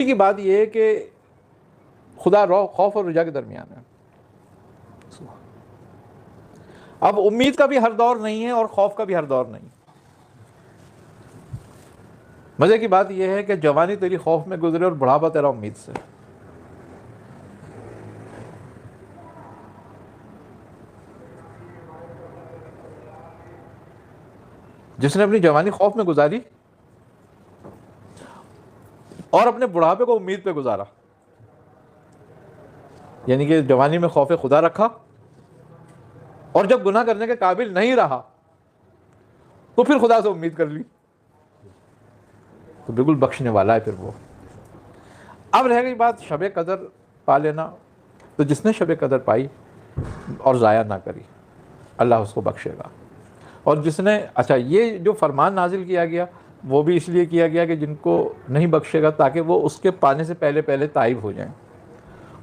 की बात यह है कि खुदा खौफ और रजा के दरमियान है। अब उम्मीद का भी हर दौर नहीं है और खौफ का भी हर दौर नहीं। मजे की बात यह है कि जवानी तेरी खौफ में गुजरे और बुढ़ापा तेरा उम्मीद से। जिसने अपनी जवानी खौफ में गुजारी और अपने बुढ़ापे को उम्मीद पे गुजारा, यानी कि जवानी में खौफ खुदा रखा और जब गुनाह करने के काबिल नहीं रहा तो फिर खुदा से उम्मीद कर ली, तो बिल्कुल बख्शने वाला है फिर वो। अब रह गई बात शब कदर पा लेना, तो जिसने शब कदर पाई और ज़ाया ना करी अल्लाह उसको बख्शेगा। और जिसने, अच्छा, ये जो फरमान नाजिल किया गया वो भी इसलिए किया गया कि जिनको नहीं बख्शेगा ताकि वो उसके पाने से पहले पहले ताइब हो जाएं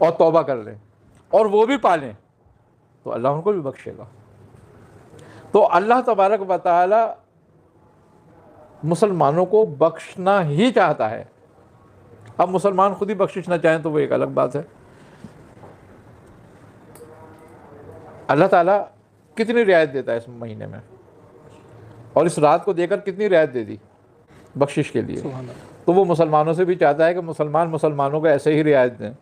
और तौबा कर लें और वो भी पा लें, तो अल्लाह उनको भी बख्शेगा। तो अल्लाह तबारक व तआला मुसलमानों को बख्शना ही चाहता है। अब मुसलमान खुद ही बख्शिश ना चाहें तो वो एक अलग बात है। अल्लाह ताला कितनी रियायत देता है इस महीने में, और इस रात को देकर कितनी रियायत दे दी बख्शिश के लिए। तो वो मुसलमानों से भी चाहता है कि मुसलमान मुसलमानों को ऐसे ही रियायत दें।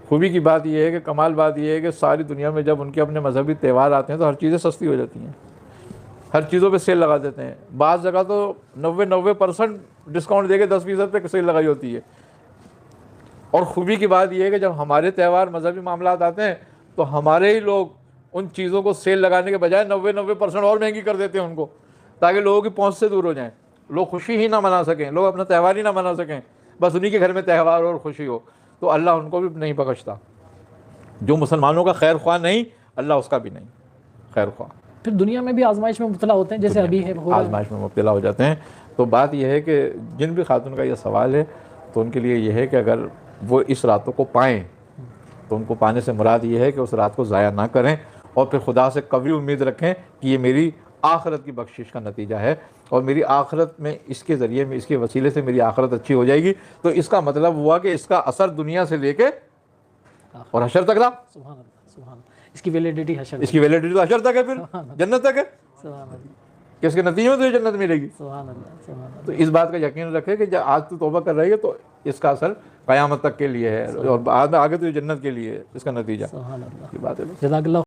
खूबी की बात यह है कि कमाल बात यह है कि सारी दुनिया में जब उनके अपने मजहबी त्यौहार आते हैं तो हर चीज़ें सस्ती हो जाती हैं, हर चीज़ों पे सेल लगा देते हैं। बाज़ जगह तो 90% डिस्काउंट देके 10% पे सेल लगाई होती है। और खूबी की बात यह है कि जब हमारे त्यौहार मजहबी मामला आते हैं तो हमारे ही लोग उन चीज़ों को सेल लगाने के बजाय 90% और महंगी कर देते हैं उनको, ताकि लोगों की पहुँच से दूर हो जाएँ, लोग खुशी ही ना मना सकें, लोग अपना त्यौहार ही ना मना सकें, बस उन्हीं के घर में त्यौहार और खुशी हो। तो अल्लाह उनको भी नहीं बख्शता। जो मुसलमानों का खैर ख्वाह नहीं, अल्लाह उसका भी नहीं खैर ख्वाह। फिर दुनिया में भी आजमाइश में मुब्तला होते हैं, जैसे अभी है आजमाइश में मुब्तला हो जाते हैं। तो बात यह है कि जिन भी खातून का यह सवाल है तो उनके लिए यह है कि अगर वो इस रातों को पाएँ तो उनको पाने से मुराद ये है कि उस रात को ज़ाया ना करें और फिर खुदा से कभी उम्मीद रखें कि ये मेरी आखिरत की बख्शिश का नतीजा है और मेरी आखिरत में इसके ज़रिए में, इसके वसीले से मेरी आखिरत अच्छी हो जाएगी। तो इसका मतलब हुआ कि इसका असर दुनिया से लेके और हशर तक रहा। सुभान अल्लाह, सुभान अल्लाह। इसकी वैलिडिटी हशर, इसकी वैलिडिटी तो हशर तक है, फिर जन्नत तक है कि इसके नतीजे में तुझे जन्नत मिलेगी। तो इस बात का यकीन रखे कि जब आज तू तौबा कर रही है तो इसका असर क़यामत तक के लिए है और आगे तुझे जन्नत के लिए इसका नतीजा। सुभान अल्लाह की बात है। जज़ाकल्लाह।